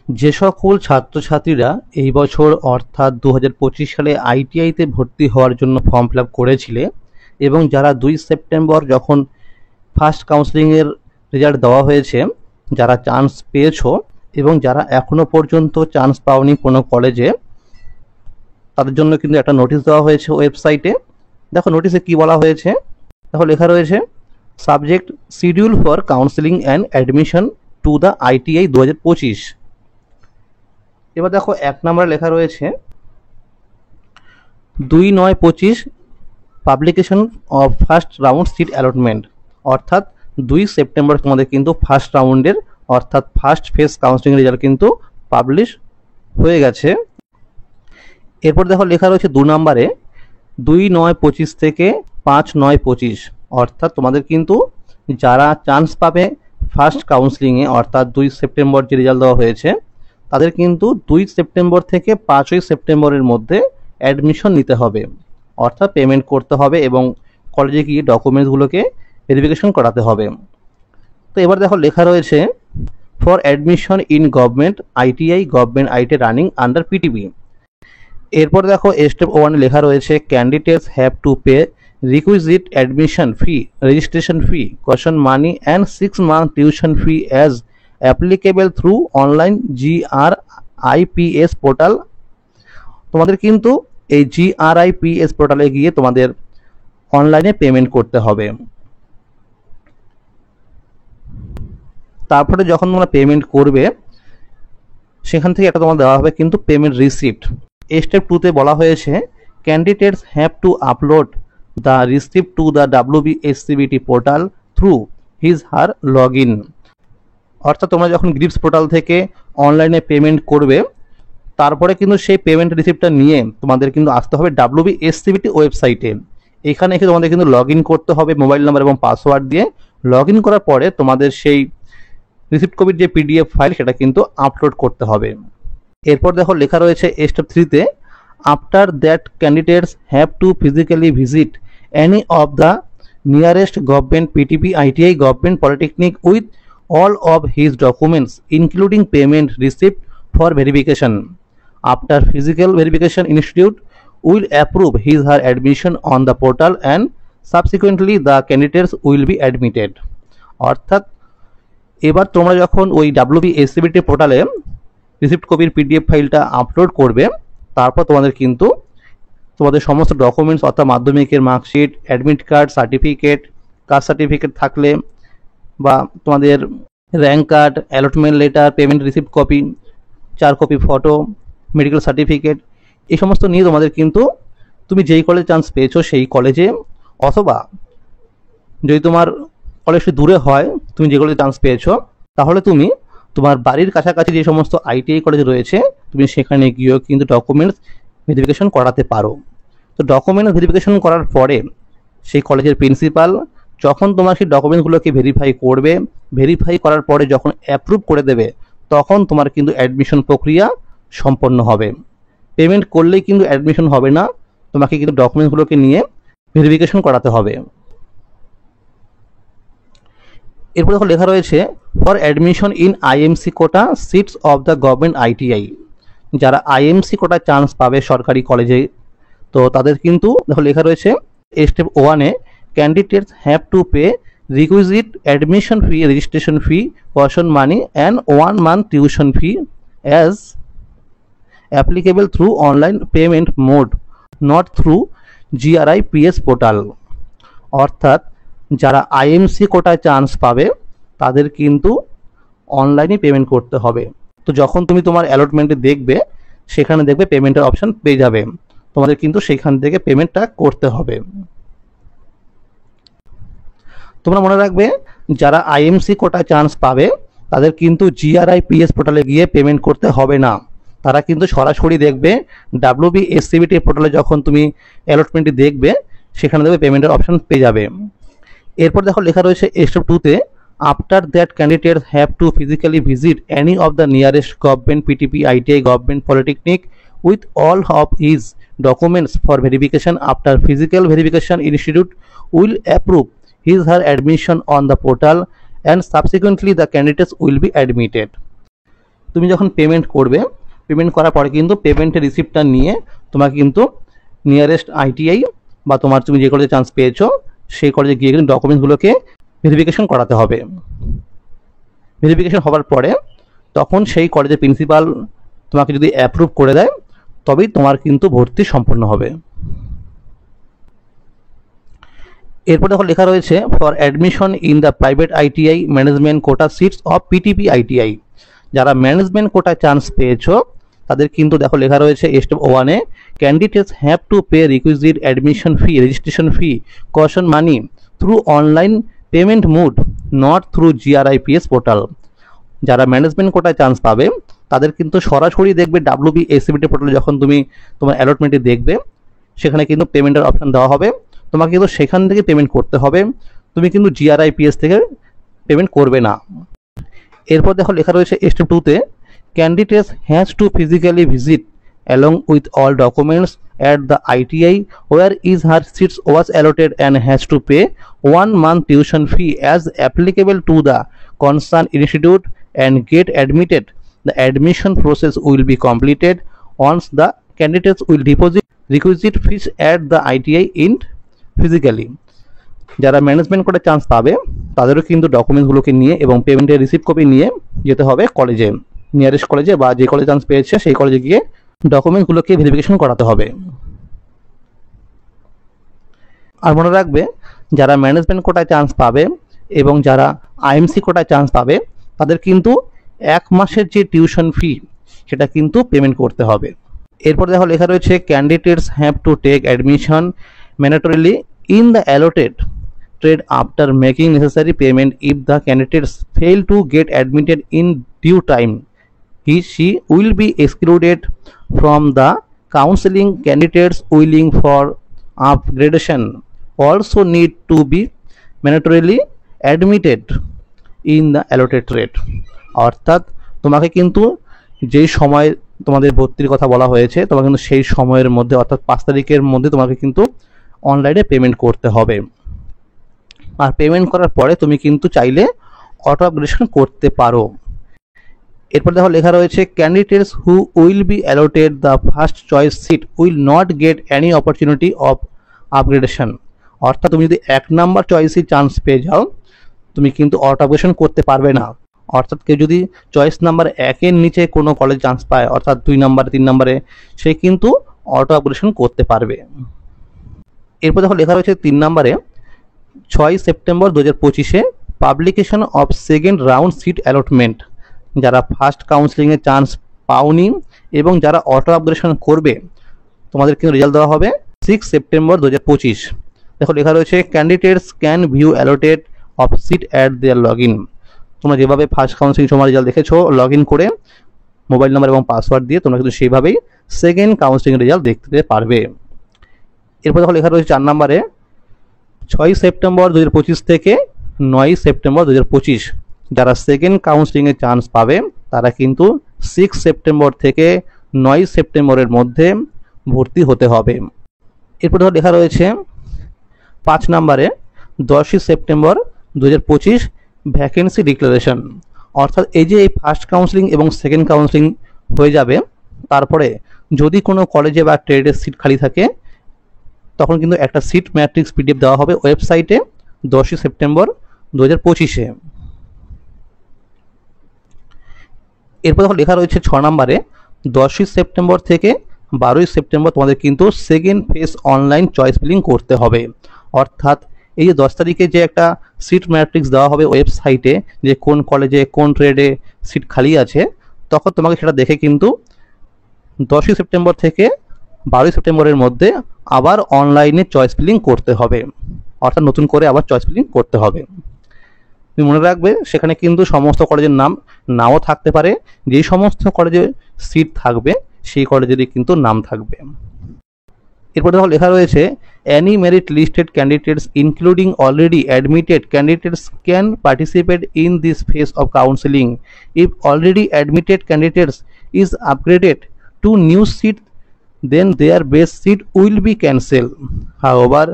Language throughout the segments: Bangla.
যে সকল ছাত্রছাত্রীরা এই বছর অর্থাৎ 2025 সালে আইটিআইতে ভর্তি হওয়ার জন্য ফর্ম ফিল আপ করেছিলে এবং যারা 2 সেপ্টেম্বর যখন ফার্স্ট কাউন্সেলিংয়ের রেজাল্ট দেওয়া হয়েছে, যারা চান্স পেয়েছো এবং যারা এখনও পর্যন্ত চান্স পাওনি কোনো কলেজে, তাদের জন্য কিন্তু একটা নোটিশ দেওয়া হয়েছে ওয়েবসাইটে। দেখো নোটিশে কি বলা হয়েছে, দেখো লেখা রয়েছে subject schedule for counselling and admission to the ITI 2025। এবার দেখো 1 নম্বরে লেখা রয়েছে 2/9/25 publication of first round seat allotment, অর্থাৎ 2 সেপ্টেম্বর তোমাদের কিন্তু ফার্স্ট রাউন্ডের অর্থাৎ ফার্স্ট ফেজ কাউন্সেলিং রেজাল্ট কিন্তু পাবলিশ হয়ে গেছে। এরপর দেখো লেখা রয়েছে 2 নম্বরে 2/9/25 থেকে 5/9/25, অর্থাৎ তোমাদের কিন্তু যারা চান্স পাবে ফার্স্ট কাউন্সেলিংয়ে অর্থাৎ 2 সেপ্টেম্বর যে রেজাল্ট দেওয়া হয়েছে, তাদের কিন্তু 2 সেপ্টেম্বর থেকে 5ই সেপ্টেম্বরের মধ্যে অ্যাডমিশন নিতে হবে, অর্থাৎ পেমেন্ট করতে হবে এবং কলেজে গিয়ে ডকুমেন্টসগুলোকে ভেরিফিকেশন করাতে হবে। তো এবার দেখো লেখা রয়েছে for admission in government ITI running under PTP. এরপর দেখো স্টেপ 1 লেখা রয়েছে candidates have to pay requisite admission fee, registration fee, caution money and 6 month tuition fee as applicable through online GRIPS portal. তোমাদের কিন্তু এই GRIPS পোর্টালে গিয়ে তোমাদের অনলাইনে পেমেন্ট করতে হবে। তারপরে যখন তোমরা পেমেন্ট করবে সেখান থেকে একটা তোমার দেওয়া হবে কিন্তু পেমেন্ট রিসিপ্ট। স্টেপ 2তে বলা হয়েছে candidates have two upload the receipt to the WBSCBT portal through his her log in, অর্থাৎ তোমরা যখন গ্রিপস পোর্টাল থেকে অনলাইনে পেমেন্ট করবে তারপরে কিন্তু সেই পেমেন্ট রিসিপ্টটা নিয়ে তোমাদের কিন্তু আসতে হবে WBSCBT ওয়েবসাইটে। এখানে এসে তোমাদের কিন্তু লগ ইন করতে হবে মোবাইল নাম্বার এবং পাসওয়ার্ড দিয়ে। লগ ইন করার পরে তোমাদের সেই রিসিপ্ট কপির যে PDF ফাইল সেটা কিন্তু আপলোড করতে হবে। এরপর দেখো লেখা রয়েছে স্টেপ 3তে after that candidates have to physically visit any of the nearest government PTP ITI government polytechnic with all of his documents including payment receipt for verification. After physical verification, institute will approve his her admission on the portal and subsequently the candidates will be admitted. অর্থাৎ এবার তোমরা যখন ওই WBSCBT পোর্টালে রিসিপ্ট কপির PDF ফাইলটা আপলোড করবে তারপর তোমাদের কিন্তু তোমাদের সমস্ত ডকুমেন্টস অর্থাৎ মাধ্যমিকের marksheet, admit card, certificate, caste certificate থাকলে বা তোমাদের rank card, allotment letter, payment receipt copy, 4 copy photo, medical certificate, এই সমস্ত নিয়ে তোমাদের কিন্তু তুমি যেই কলেজে চান্স পেয়েছো সেই কলেজে, অথবা যদি তোমার কলেজটি দূরে হয় তুমি যে কলেজে চান্স পেয়েছো তাহলে তুমি তোমার বাড়ির কাছাকাছি যে সমস্ত ITI কলেজ রয়েছে তুমি সেখানে গিয়েও কিন্তু ডকুমেন্টস ভেরিফিকেশন করাতে পারো। তো ডকুমেন্টস ভেরিফিকেশন করার পরে সেই কলেজের প্রিন্সিপাল যখন তোমার সেই ডকুমেন্টসগুলোকে ভেরিফাই করবে, ভেরিফাই করার পরে যখন অ্যাপ্রুভ করে দেবে তখন তোমার কিন্তু অ্যাডমিশন প্রক্রিয়া সম্পন্ন হবে। পেমেন্ট করলেই কিন্তু অ্যাডমিশন হবে না, তোমাকে কিন্তু ডকুমেন্টসগুলোকে নিয়ে ভেরিফিকেশন করাতে হবে। এরপর দেখো লেখা রয়েছে for admission in IMC quota seats of the government ITI। যারা IMC কোটা চান্স পাবে সরকারি কলেজে তো তাদের কিন্তু দেখো লেখা রয়েছে স্টেপ 1-এ candidates have to pay requisite admission fee, registration fee, caution money and 1 month tuition fee as applicable through online payment mode not through GRIPS portal। অর্থাৎ যারা IMC কোটায় চান্স পাবে তাদের কিন্তু অনলাইনে পেমেন্ট করতে হবে। তো যখন তুমি তোমার অ্যালটমেন্টে দেখবে সেখানে দেখবে পেমেন্টের অপশন পেয়ে যাবে, তোমাদের কিন্তু সেখান থেকে পেমেন্টটা করতে হবে। তোমরা মনে রাখবে যারা IMC কোটায় চান্স পাবে তাদের কিন্তু GRIPS পোর্টালে গিয়ে পেমেন্ট করতে হবে না, তারা কিন্তু সরাসরি দেখবে WBSCBT পোর্টালে যখন তুমি অ্যালটমেন্টটি দেখবে সেখানে দেখবে পেমেন্টের অপশন পেয়ে যাবে। এরপর দেখো লেখা রয়েছে স্টেপ 2-তে after that candidates have to physically visit any of the nearest government PTP ITI government polytechnic with all of his documents for verification. After physical verification, institute will approve his her admission on the portal and subsequently the candidates will be admitted. তুমি যখন পেমেন্ট করবে, পেমেন্ট করার পরে কিন্তু পেমেন্টের রিসিপ্টটা নিয়ে তোমাকে কিন্তু নিয়ারেস্ট আইটিআই বা তোমার তুমি যে কলেজে চান্স পেয়েছো সেই কলেজে গিয়ে কিন্তু ডকুমেন্টসগুলোকে ভেরিফিকেশন করাতে হবে। ভেরিফিকেশন হওয়ার পরে তখন সেই কলেজের প্রিন্সিপাল তোমাকে যদি অ্যাপ্রুভ করে দেয় তবেই তোমার কিন্তু ভর্তি সম্পন্ন হবে। এরপর দেখো লেখা রয়েছে for admission in the private ITI management quota seats of PTP ITI. যারা ম্যানেজমেন্ট কোটায় চান্স পেয়েছো তাদের কিন্তু দেখো লেখা রয়েছে স্টেপ 1-এ candidates have to pay requisite admission fee, registration fee, caution money through online payment mode not through GRIPS portal. যারা ম্যানেজমেন্ট কোটায় চান্স পাবে তাদের কিন্তু সরাসরি দেখবে WBSCBT পোর্টালে যখন তুমি তোমার অ্যালটমেন্টে দেখবে সেখানে কিন্তু পেমেন্টের অপশান দেওয়া হবে, তোমাকে কিন্তু সেখান থেকে পেমেন্ট করতে হবে, তুমি কিন্তু GRIPS থেকে পেমেন্ট করবে না। এরপর দেখো লেখা রয়েছে স্টেপ 2-তে candidates has to physically visit along with all documents at the ITI where is her seats was allotted and has to pay 1 month tuition fee as applicable to the concerned institute and get admitted. The admission process will be completed once the candidates will deposit requisite fees at the ITI in physically. যারা ম্যানেজমেন্ট করে চান্স পাবে তাদেরও কিন্তু ডকুমেন্টসগুলোকে নিয়ে এবং পেমেন্টের রিসিপ্ট কপি নিয়ে যেতে হবে কলেজে, নিয়ারেস্ট কলেজে বা যে কলেজে চান্স পেয়েছে সেই কলেজে গিয়ে ডকুমেন্টগুলোকে ভেরিফিকেশন করাতে হবে। আর মনে রাখবে যারা ম্যানেজমেন্ট কোটায় চান্স পাবে এবং যারা IMC কোটায় চান্স পাবে তাদের কিন্তু 1 মাসের যে টিউশন ফি সেটা কিন্তু পেমেন্ট করতে হবে। এরপর দেখো লেখা রয়েছে candidates have to take admission mandatorily in the allotted trade after making necessary payment. If the candidates fail to get admitted in due time, she will be excluded from the counseling. Candidates willing for upgradation also need to be mandatorily admitted in the allotted rate. অর্থাৎ তোমাকে কিন্তু যেই সময় তোমাদের ভর্তির কথা বলা হয়েছে তোমাকে কিন্তু সেই সময়ের মধ্যে অর্থাৎ 5 তারিখের মধ্যে তোমাকে কিন্তু অনলাইনে পেমেন্ট করতে হবে। আর পেমেন্ট করার পরে তুমি কিন্তু চাইলে অটো আপগ্রেডেশন করতে পারো। এরপর দেখো লেখা রয়েছে candidates who will be allotted the first choice seat will not get any opportunity of upgradation. অর্থাৎ তুমি যদি 1 নাম্বার চয়েসই চান্স পেয়ে যাও তুমি কিন্তু অটো আপগ্রেডেশন করতে পারবে না। অর্থাৎ কেউ যদি চয়েস নাম্বার 1-এর নিচে কোনো কলেজ চান্স পায় অর্থাৎ 2 নাম্বার 3 নাম্বারে সে কিন্তু অটো আপগ্রেডেশন করতে পারবে। এরপর দেখো লেখা রয়েছে 3 নাম্বারে 6 সেপ্টেম্বর 2025-এ publication of second round seat allotment. যারা ফার্স্ট কাউন্সিলিংয়ে চান্স পাওনি এবং যারা অটো আপগ্রেডেশন করবে তোমাদের কিন্তু রেজাল্ট দেওয়া হবে 6 সেপ্টেম্বর 2025। দেখো লেখা রয়েছে candidates can view allotted of seat at their log in. তোমরা যেভাবে ফার্স্ট কাউন্সিলিং সময় রেজাল্ট দেখেছো লগ ইন করে মোবাইল নাম্বার এবং পাসওয়ার্ড দিয়ে তোমরা কিন্তু সেইভাবেই সেকেন্ড কাউন্সিলিং রেজাল্ট দেখতে পারবে। এরপর দেখো লেখা রয়েছে 4 নম্বরে 6 সেপ্টেম্বর 2025 থেকে 9 সেপ্টেম্বর 2025 যারা সেকেন্ড কাউন্সিলিংয়ে চান্স পাবে তারা কিন্তু 6 সেপ্টেম্বর থেকে 9 সেপ্টেম্বরের মধ্যে ভর্তি হতে হবে। এরপর দেখো লেখা রয়েছে 5 নম্বরে 10 সেপ্টেম্বর 2025 ভ্যাকেন্সি ডিক্লারেশন। অর্থাৎ এই যে এই ফার্স্ট কাউন্সিলিং এবং সেকেন্ড কাউন্সিলিং হয়ে যাবে তারপরে যদি কোনো কলেজে বা ট্রেডের সিট খালি থাকে তখন কিন্তু একটা সিট ম্যাট্রিক্স PDF দেওয়া হবে ওয়েবসাইটে 10 সেপ্টেম্বর 2025-এ। এরপর দেখো লেখা রয়েছে 6 নম্বরে 10 সেপ্টেম্বর থেকে 12 সেপ্টেম্বর তোমাদের কিন্তু second phase online choice filling করতে হবে। অর্থাৎ এই যে 10 তারিখে যে একটা সিট ম্যাট্রিক্স দেওয়া হবে ওয়েবসাইটে যে কোন কলেজে কোন ট্রেডে সিট খালি আছে তখন তোমাকে সেটা দেখে কিন্তু 10 সেপ্টেম্বর থেকে 12 সেপ্টেম্বরের মধ্যে আবার অনলাইনে চয়েস ফিলিং করতে হবে। অর্থাৎ নতুন করে আবার চয়েস ফিলিং করতে হবে। তুমি মনে রাখবে সেখানে কিন্তু সমস্ত কলেজের নাম নাও থাকতে পারে, যেই সমস্ত কলেজে সিট থাকবে সেই কলেজেরই কিন্তু নাম থাকবে। এরপর দেখো লেখা রয়েছে any merit listed candidates including already admitted candidates can participate in this phase of counseling. If already admitted candidates is upgraded to new seat then their base seat will be cancelled. However,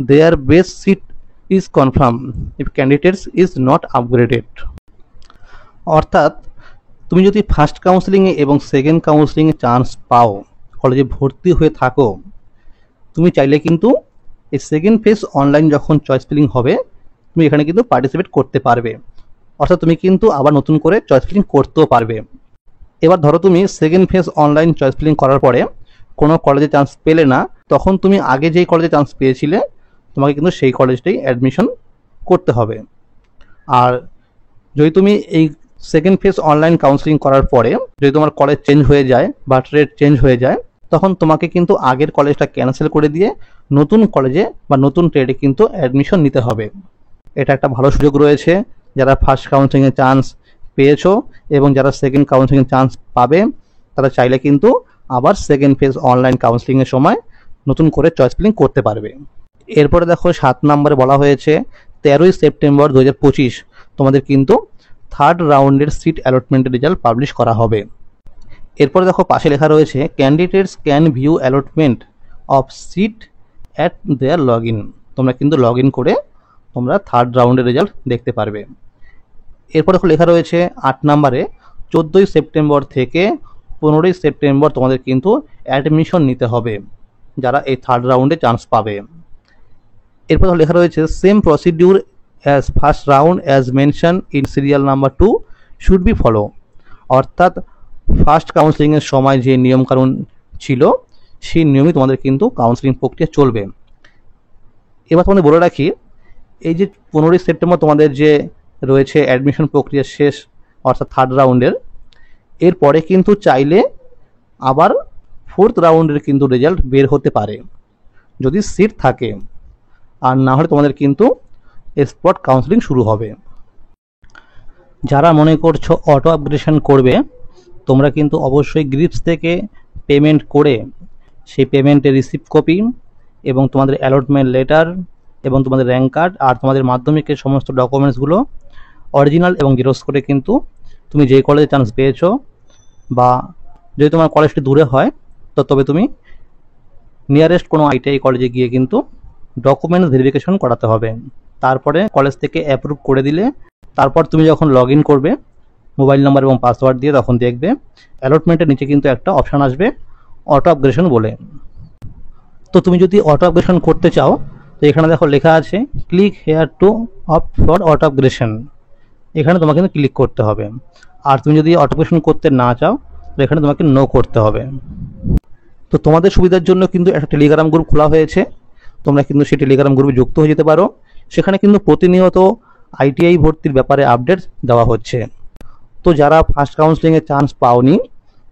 their base seat is confirmed if candidates is not upgraded. অর্থাৎ তুমি যদি ফার্স্ট কাউন্সেলিংয়ে এবং সেকেন্ড কাউন্সেলিংয়ে চান্স পাও, কলেজে ভর্তি হয়ে থাকো, তুমি চাইলে কিন্তু এই সেকেন্ড ফেজ অনলাইন যখন চয়েস ফিলিং হবে, তুমি এখানে কিন্তু পার্টিসিপেট করতে পারবে। অর্থাৎ তুমি কিন্তু আবার নতুন করে চয়েস ফিলিং করতেও পারবে। এবার ধরো তুমি second phase online choice filling করার পরে কোনো কলেজে চান্স পেলে না, তখন তুমি আগে যেই কলেজে চান্স পেয়েছিলে তোমাকে কিন্তু সেই কলেজটাই অ্যাডমিশন করতে হবে। আর যদি তুমি এই সেকেন্ড ফেজ অনলাইন কাউন্সেলিং করার পরে যদি তোমার কলেজ চেঞ্জ হয়ে যায় বা ট্রেড চেঞ্জ হয়ে যায়, তখন তোমাকে কিন্তু আগের কলেজটা ক্যান্সেল করে দিয়ে নতুন কলেজে বা নতুন ট্রেডে কিন্তু অ্যাডমিশন নিতে হবে। এটা একটা ভালো সুযোগ রয়েছে যারা ফার্স্ট কাউন্সেলিংয়ে চান্স পেয়েছো এবং যারা সেকেন্ড কাউন্সেলিংয়ে চান্স পাবে, তারা চাইলে কিন্তু আবার সেকেন্ড ফেজ অনলাইন কাউন্সেলিংয়ের সময় নতুন করে চয়েস ফিলিং করতে পারবে। এরপরে দেখো 7 নম্বরে বলা হয়েছে 13ই সেপ্টেম্বর 2025 তোমাদের কিন্তু থার্ড রাউন্ডের সিট অ্যালটমেন্টের রেজাল্ট পাবলিশ করা হবে। এরপরে দেখো পাশে লেখা রয়েছে candidates can view allotment of seat at their log in. তোমরা কিন্তু লগ ইন করে তোমরা থার্ড রাউন্ডের রেজাল্ট দেখতে পারবে। এরপর দেখো লেখা রয়েছে 8 নম্বরে 14ই সেপ্টেম্বর থেকে 15ই সেপ্টেম্বর তোমাদের কিন্তু অ্যাডমিশন নিতে হবে যারা এই থার্ড রাউন্ডে চান্স পাবে। এরপর লেখা রয়েছে same procedure as first round as mention in serial number 2 should be follow. অর্থাৎ ফার্স্ট কাউন্সেলিংয়ের সময় যে নিয়মকানুন ছিল সেই নিয়মই তোমাদের কিন্তু কাউন্সেলিং প্রক্রিয়া চলবে। এবার তোমাদের বলে রাখি, এই যে 15ই সেপ্টেম্বর তোমাদের যে রয়েছে অ্যাডমিশন প্রক্রিয়া শেষ অর্থাৎ থার্ড রাউন্ডের, এরপরে কিন্তু চাইলে আবার ফোর্থ রাউন্ডের কিন্তু রেজাল্ট বের হতে পারে যদি সিট থাকে, আর না হলে তোমাদের কিন্তু স্পট কাউন্সেলিং শুরু হবে। যারা মনে করছো অটো আপগ্রেডেশন করবে, তোমরা কিন্তু অবশ্যই গ্রিপস থেকে পেমেন্ট করে সেই পেমেন্টের রিসিপ্ট কপি এবং তোমাদের অ্যালটমেন্ট লেটার এবং তোমাদের র্যাঙ্ক কার্ড আর তোমাদের মাধ্যমিকের সমস্ত ডকুমেন্টসগুলো অরিজিনাল এবং জেরক্স করে কিন্তু তুমি যে কলেজে চান্স পেয়েছো বা যদি তোমার কলেজটি দূরে হয় তো তবে তুমি নিয়ারেস্ট কোনো আইটিআই কলেজে গিয়ে কিন্তু ডকুমেন্টস ভেরিফিকেশন করাতে হবে। তারপরে কলেজ থেকে অ্যাপ্রুভ করে দিলে তারপর তুমি যখন লগ ইন করবে মোবাইল নাম্বার এবং পাসওয়ার্ড দিয়ে, তখন দেখবে অ্যালটমেন্টের নিচে কিন্তু একটা অপশান আসবে অটো আপগ্রেডেশন বলে। তো তুমি যদি অটো আপগ্রেডেশন করতে চাও তো এখানে দেখো লেখা আছে click here two opt for auto upgradation, এখানে তোমাকে কিন্তু ক্লিক করতে হবে। আর তুমি যদি অটো আপগ্রেডেশন করতে না চাও তো এখানে তোমাকে নো করতে হবে। তো তোমাদের সুবিধার জন্য কিন্তু একটা টেলিগ্রাম গ্রুপ খোলা হয়েছে, তোমরা কিন্তু সেই টেলিগ্রাম গ্রুপে যুক্ত হয়ে যেতে পারো। সেখানে কিন্তু প্রতিনিয়ত আইটিআই ভর্তির ব্যাপারে আপডেট দেওয়া হচ্ছে। তো যারা ফার্স্ট কাউন্সেলিংয়ে চান্স পাওনি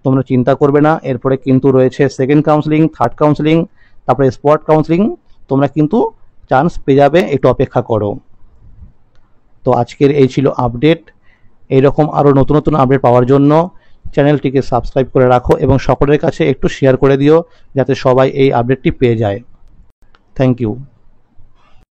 তোমরা চিন্তা করবে না, এরপরে কিন্তু রয়েছে সেকেন্ড কাউন্সেলিং, থার্ড কাউন্সেলিং, তারপরে স্পট কাউন্সেলিং, তোমরা কিন্তু চান্স পেয়ে যাবে, একটু অপেক্ষা করো। তো আজকের এই ছিল আপডেট। এইরকম আরও নতুন নতুন আপডেট পাওয়ার জন্য চ্যানেলটিকে সাবস্ক্রাইব করে রাখো এবং সকলের কাছে একটু শেয়ার করে দিও যাতে সবাই এই আপডেটটি পেয়ে যায়। Thank you.